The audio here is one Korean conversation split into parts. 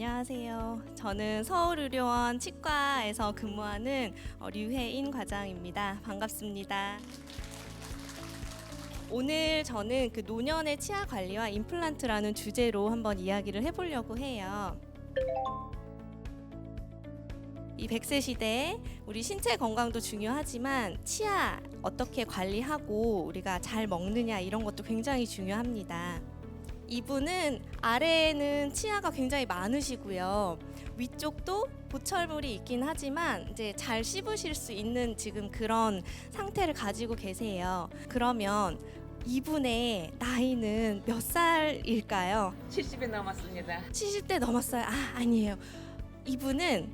안녕하세요. 저는 서울의료원 치과에서 근무하는 류혜인 과장입니다. 반갑습니다. 오늘 저는 그 노년의 치아 관리와 임플란트라는 주제로 한번 이야기를 해보려고 해요. 이 100세 시대에 우리 신체 건강도 중요하지만 치아 어떻게 관리하고 우리가 잘 먹느냐 이런 것도 굉장히 중요합니다. 이분은 아래에는 치아가 굉장히 많으시고요. 위쪽도 보철물이 있긴 하지만 이제 잘 씹으실 수 있는 지금 그런 상태를 가지고 계세요. 그러면 이분의 나이는 몇 살일까요? 70이 넘었습니다. 70대 넘었어요. 아니에요. 이분은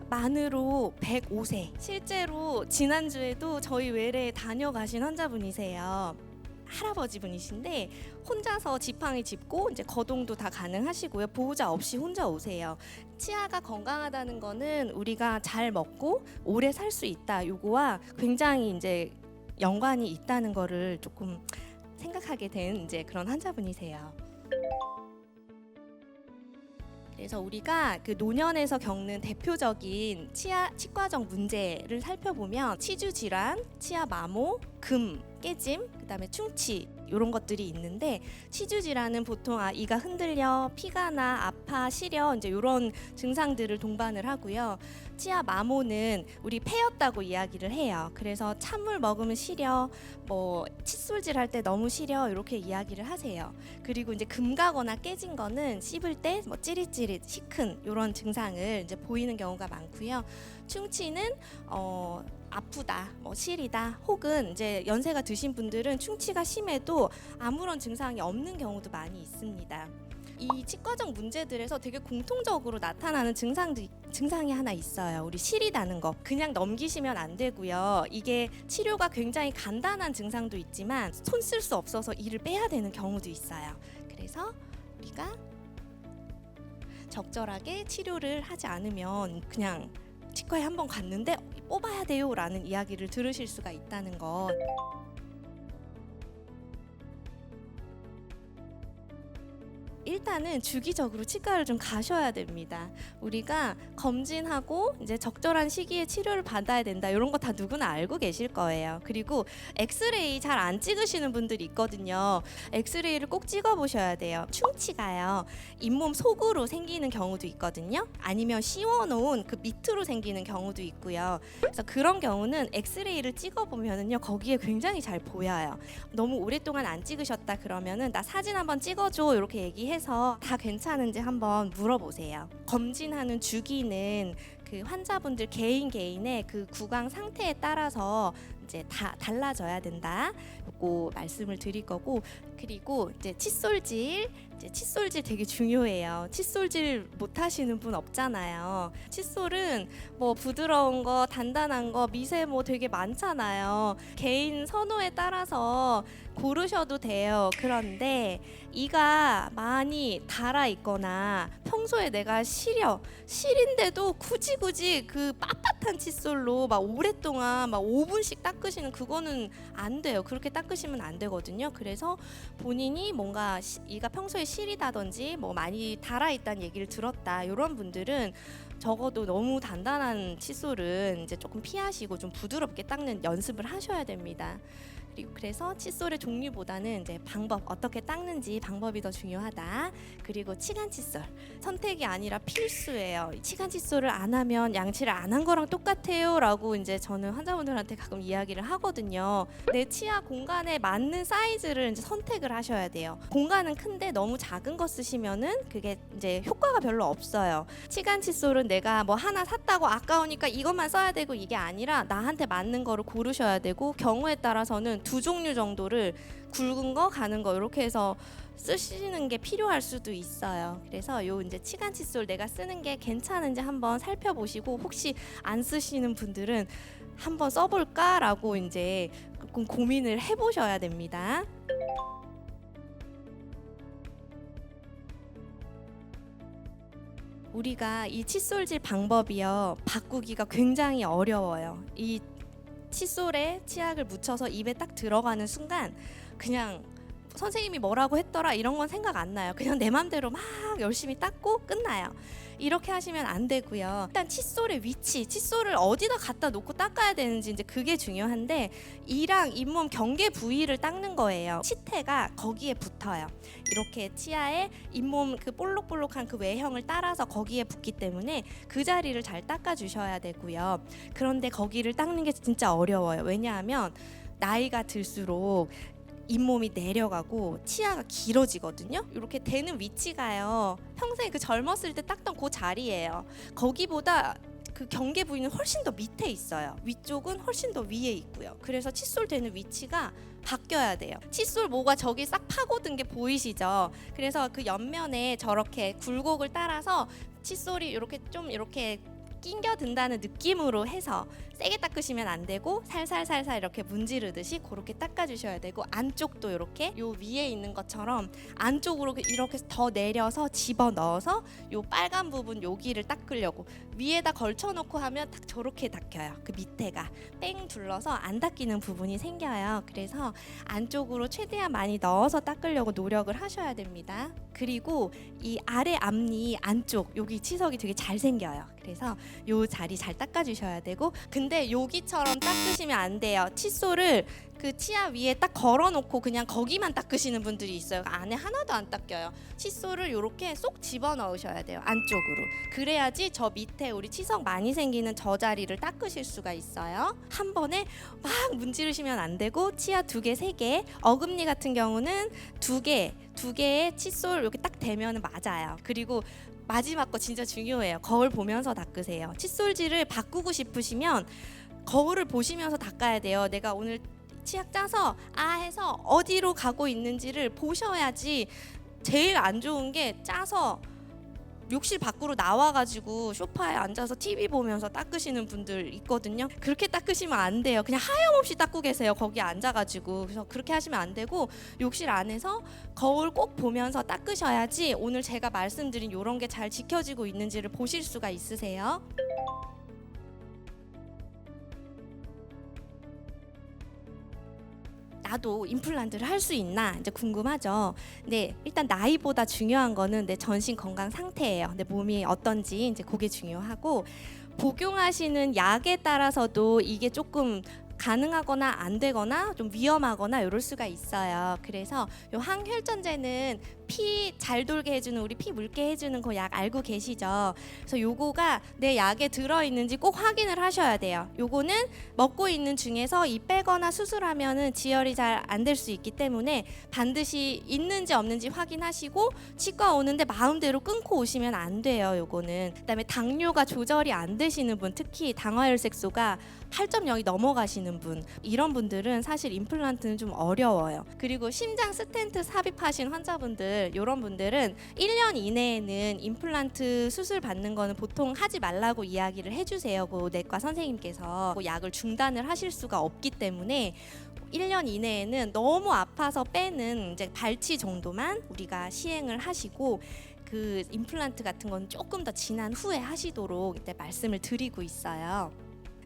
만으로 105세. 실제로 지난주에도 저희 외래에 다녀가신 환자분이세요. 할아버지 분이신데 혼자서 지팡이 짚고 이제 거동도 다 가능하시고요. 보호자 없이 혼자 오세요. 치아가 건강하다는 거는 우리가 잘 먹고 오래 살 수 있다. 요거와 굉장히 이제 연관이 있다는 거를 조금 생각하게 된 이제 그런 환자분이세요. 그래서 우리가 그 노년에서 겪는 대표적인 치과적 문제를 살펴보면 치주 질환, 치아 마모, 금, 깨짐, 그다음에 충치 이런 것들이 있는데 치주 질환은 보통 이가 흔들려, 피가 나, 아파, 시려 이제 이런 증상들을 동반을 하고요. 치아 마모는 우리 패였다고 이야기를 해요. 그래서 찬물 먹으면 시려, 뭐 칫솔질 할 때 너무 시려 이렇게 이야기를 하세요. 그리고 이제 금 가거나 깨진 거는 씹을 때 뭐 찌릿찌릿, 시큰 이런 증상을 이제 보이는 경우가 많고요. 충치는 아프다, 뭐 시리다, 혹은 이제 연세가 드신 분들은 충치가 심해도 아무런 증상이 없는 경우도 많이 있습니다. 이 치과적 문제들에서 되게 공통적으로 나타나는 증상이 하나 있어요. 우리 시리다는 거. 그냥 넘기시면 안 되고요. 이게 치료가 굉장히 간단한 증상도 있지만 손 쓸 수 없어서 이를 빼야 되는 경우도 있어요. 그래서 우리가 적절하게 치료를 하지 않으면 그냥 치과에 한번 갔는데 뽑아야 돼요 라는 이야기를 들으실 수가 있다는 것. 일단은 주기적으로 치과를 좀 가셔야 됩니다. 우리가 검진하고 이제 적절한 시기에 치료를 받아야 된다. 이런 거 다 누구나 알고 계실 거예요. 그리고 엑스레이 잘 안 찍으시는 분들이 있거든요. 엑스레이를 꼭 찍어 보셔야 돼요. 충치가요. 잇몸 속으로 생기는 경우도 있거든요. 아니면 씌워놓은 그 밑으로 생기는 경우도 있고요. 그래서 그런 경우는 엑스레이를 찍어 보면은요. 거기에 굉장히 잘 보여요. 너무 오랫동안 안 찍으셨다 그러면은 나 사진 한번 찍어줘 이렇게 얘기해서 다 괜찮은지 한번 물어보세요. 검진하는 주기는 그 환자분들 개인의 그 구강 상태에 따라서 이제 다 달라져야 된다. 요거 말씀을 드릴 거고, 그리고 이제 칫솔질 되게 중요해요. 칫솔질 못 하시는 분 없잖아요. 칫솔은 뭐 부드러운 거, 단단한 거, 미세모 되게 많잖아요. 개인 선호에 따라서 고르셔도 돼요. 그런데 이가 많이 닳아 있거나 평소에 내가 시린데도 굳이 그 빳빳한 칫솔로 막 오랫동안 막 5분씩 닦으시는 그거는 안 돼요. 그렇게 닦으시면 안 되거든요. 그래서 본인이 뭔가 이가 평소에 시리다든지 뭐 많이 닳아 있다는 얘기를 들었다. 이런 분들은 적어도 너무 단단한 칫솔은 이제 조금 피하시고 좀 부드럽게 닦는 연습을 하셔야 됩니다. 그리고 그래서 칫솔의 종류보다는 이제 방법, 어떻게 닦는지 방법이 더 중요하다. 그리고 치간 칫솔 선택이 아니라 필수예요. 치간 칫솔을 안 하면 양치를 안 한 거랑 똑같아요 라고 이제 저는 환자분들한테 가끔 이야기를 하거든요. 내 치아 공간에 맞는 사이즈를 이제 선택을 하셔야 돼요. 공간은 큰데 너무 작은 거 쓰시면은 그게 이제 효과가 별로 없어요. 치간 칫솔은 내가 뭐 하나 샀다고 아까우니까 이것만 써야 되고 이게 아니라 나한테 맞는 거를 고르셔야 되고, 경우에 따라서는 2종류 정도를 굵은 거, 가는 거 이렇게 해서 쓰시는 게 필요할 수도 있어요. 그래서 요 이제 치간 칫솔 내가 쓰는 게 괜찮은지 한번 살펴보시고, 혹시 안 쓰시는 분들은 한번 써볼까라고 이제 고민을 해보셔야 됩니다. 우리가 이 칫솔질 방법이요, 바꾸기가 굉장히 어려워요. 이 칫솔에 치약을 묻혀서 입에 딱 들어가는 순간 그냥 선생님이 뭐라고 했더라 이런 건 생각 안 나요. 그냥 내 맘대로 막 열심히 닦고 끝나요. 이렇게 하시면 안 되고요. 일단 칫솔의 위치, 칫솔을 어디다 갖다 놓고 닦아야 되는지 이제 그게 중요한데, 이랑 잇몸 경계 부위를 닦는 거예요. 치태가 거기에 붙어요. 이렇게 치아에 잇몸 그 볼록볼록한 그 외형을 따라서 거기에 붙기 때문에 그 자리를 잘 닦아 주셔야 되고요. 그런데 거기를 닦는 게 진짜 어려워요. 왜냐하면 나이가 들수록 잇몸이 내려가고 치아가 길어지거든요. 이렇게 되는 위치가요, 평소에 그 젊었을 때 닦던 그 자리예요. 거기보다 그 경계 부위는 훨씬 더 밑에 있어요. 위쪽은 훨씬 더 위에 있고요. 그래서 칫솔 되는 위치가 바뀌어야 돼요. 칫솔 모가 저기 싹 파고든 게 보이시죠? 그래서 그 옆면에 저렇게 굴곡을 따라서 칫솔이 이렇게 좀 이렇게 낑겨 든다는 느낌으로 해서 세게 닦으시면 안 되고, 살살살살 이렇게 문지르듯이 그렇게 닦아주셔야 되고, 안쪽도 이렇게 요 위에 있는 것처럼 안쪽으로 이렇게 더 내려서 집어 넣어서 요 빨간 부분 여기를 닦으려고 위에다 걸쳐놓고 하면 딱 저렇게 닦여요. 그 밑에가 뺑 둘러서 안 닦이는 부분이 생겨요. 그래서 안쪽으로 최대한 많이 넣어서 닦으려고 노력을 하셔야 됩니다. 그리고 이 아래 앞니 안쪽 여기 치석이 되게 잘 생겨요. 그래서 요 자리 잘 닦아주셔야 되고, 근데 여기처럼 닦으시면 안 돼요. 칫솔을 그 치아 위에 딱 걸어놓고 그냥 거기만 닦으시는 분들이 있어요. 안에 하나도 안 닦여요. 칫솔을 이렇게 쏙 집어넣으셔야 돼요, 안쪽으로. 그래야지 저 밑에 우리 치석 많이 생기는 저 자리를 닦으실 수가 있어요. 한 번에 막 문지르시면 안 되고, 치아 2개, 3개, 어금니 같은 경우는 2개의 칫솔 이렇게 딱 대면 맞아요. 그리고 마지막 거 진짜 중요해요. 거울 보면서 닦으세요. 칫솔질을 바꾸고 싶으시면 거울을 보시면서 닦아야 돼요. 내가 오늘 치약 짜서 해서 어디로 가고 있는지를 보셔야지. 제일 안 좋은 게 짜서 욕실 밖으로 나와가지고 소파에 앉아서 TV 보면서 닦으시는 분들 있거든요. 그렇게 닦으시면 안 돼요. 그냥 하염없이 닦고 계세요, 거기 앉아가지고. 그래서 그렇게 하시면 안 되고, 욕실 안에서 거울 꼭 보면서 닦으셔야지 오늘 제가 말씀드린 이런 게 잘 지켜지고 있는지를 보실 수가 있으세요. 나도 임플란트를 할 수 있나 이제 궁금하죠. 네, 일단 나이보다 중요한 거는 내 전신 건강 상태예요. 내 몸이 어떤지 이제 그게 중요하고, 복용하시는 약에 따라서도 이게 조금 가능하거나 안 되거나 좀 위험하거나 이럴 수가 있어요. 그래서 요 항혈전제는 피 잘 돌게 해주는, 우리 피 묽게 해주는 그 약 알고 계시죠? 그래서 요거가 내 약에 들어있는지 꼭 확인을 하셔야 돼요. 요거는 먹고 있는 중에서 이 빼거나 수술하면은 지혈이 잘 안 될 수 있기 때문에 반드시 있는지 없는지 확인하시고, 치과 오는데 마음대로 끊고 오시면 안 돼요. 요거는. 그다음에 당뇨가 조절이 안 되시는 분, 특히 당화혈색소가 8.0이 넘어가시는 분, 이런 분들은 사실 임플란트는 좀 어려워요. 그리고 심장 스텐트 삽입하신 환자분들, 이런 분들은 1년 이내에는 임플란트 수술 받는 거는 보통 하지 말라고 이야기를 해주세요. 그 내과 선생님께서 약을 중단을 하실 수가 없기 때문에 1년 이내에는 너무 아파서 빼는 이제 발치 정도만 우리가 시행을 하시고, 그 임플란트 같은 건 조금 더 지난 후에 하시도록 이때 말씀을 드리고 있어요.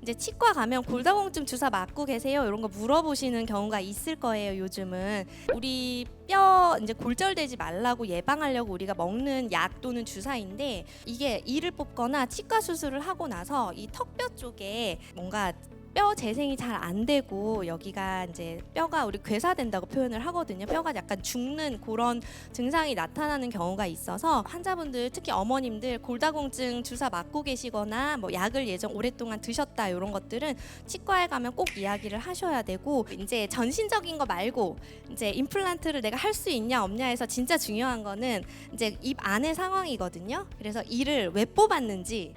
이제 치과 가면 골다공증 주사 맞고 계세요? 이런 거 물어보시는 경우가 있을 거예요. 요즘은 우리 뼈 이제 골절되지 말라고 예방하려고 우리가 먹는 약 또는 주사인데, 이게 이를 뽑거나 치과 수술을 하고 나서 이 턱뼈 쪽에 뭔가 뼈 재생이 잘 안 되고, 여기가 이제 뼈가 우리 괴사된다고 표현을 하거든요. 뼈가 약간 죽는 그런 증상이 나타나는 경우가 있어서 환자분들, 특히 어머님들 골다공증 주사 맞고 계시거나 뭐 약을 예전 오랫동안 드셨다, 이런 것들은 치과에 가면 꼭 이야기를 하셔야 되고, 이제 전신적인 거 말고 이제 임플란트를 내가 할 수 있냐 없냐 해서 진짜 중요한 거는 이제 입 안의 상황이거든요. 그래서 이를 왜 뽑았는지,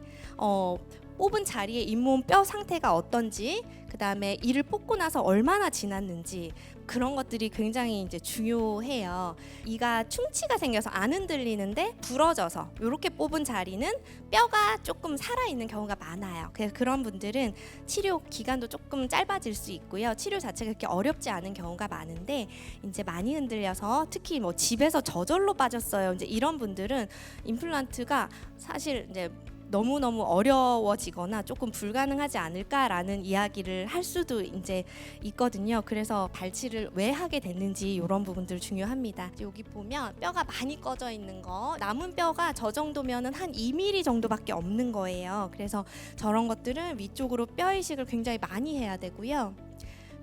뽑은 자리에 잇몸 뼈 상태가 어떤지, 그 다음에 이를 뽑고 나서 얼마나 지났는지, 그런 것들이 굉장히 이제 중요해요. 이가 충치가 생겨서 안 흔들리는데 부러져서 이렇게 뽑은 자리는 뼈가 조금 살아있는 경우가 많아요. 그래서 그런 분들은 치료 기간도 조금 짧아질 수 있고요. 치료 자체가 그렇게 어렵지 않은 경우가 많은데, 이제 많이 흔들려서 특히 뭐 집에서 저절로 빠졌어요, 이제 이런 분들은 임플란트가 사실 이제 너무너무 어려워지거나 조금 불가능하지 않을까라는 이야기를 할 수도 이제 있거든요. 그래서 발치를 왜 하게 됐는지 이런 부분들 중요합니다. 여기 보면 뼈가 많이 꺼져 있는 거, 남은 뼈가 저 정도면은 한 2mm 정도밖에 없는 거예요. 그래서 저런 것들은 위쪽으로 뼈 이식을 굉장히 많이 해야 되고요.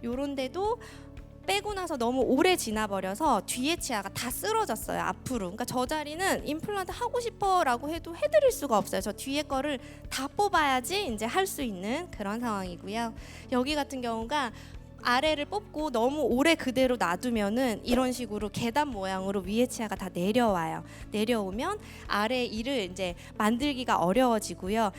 요런데도 빼고 나서 너무 오래 지나버려서 뒤에 치아가 다 쓰러졌어요, 앞으로. 그러니까 저 자리는 임플란트 하고 싶어라고 해도 해드릴 수가 없어요. 저 뒤에 거를 다 뽑아야지 이제 할 수 있는 그런 상황이고요. 여기 같은 경우가 아래를 뽑고 너무 오래 그대로 놔두면은 이런 식으로 계단 모양으로 위에 치아가 다 내려와요. 내려오면 아래 이를 이제 만들기가 어려워지고요.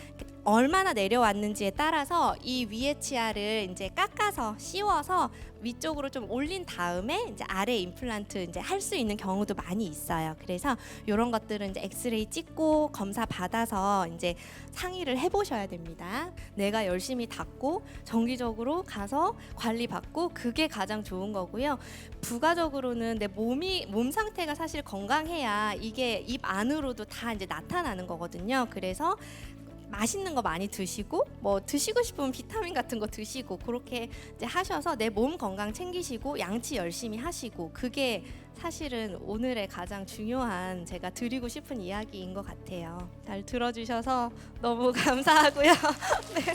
얼마나 내려왔는지에 따라서 이 위에 치아를 이제 깎아서 씌워서 위쪽으로 좀 올린 다음에 이제 아래 임플란트 이제 할 수 있는 경우도 많이 있어요. 그래서 이런 것들은 이제 엑스레이 찍고 검사 받아서 이제 상의를 해보셔야 됩니다. 내가 열심히 닦고 정기적으로 가서 관리받고 그게 가장 좋은 거고요. 부가적으로는 내 몸 상태가 사실 건강해야 이게 입 안으로도 다 이제 나타나는 거거든요. 그래서 맛있는 거 많이 드시고 뭐 드시고 싶으면 비타민 같은 거 드시고 그렇게 이제 하셔서 내 몸 건강 챙기시고 양치 열심히 하시고 그게 사실은 오늘의 가장 중요한 제가 드리고 싶은 이야기인 것 같아요. 잘 들어주셔서 너무 감사하고요. 네.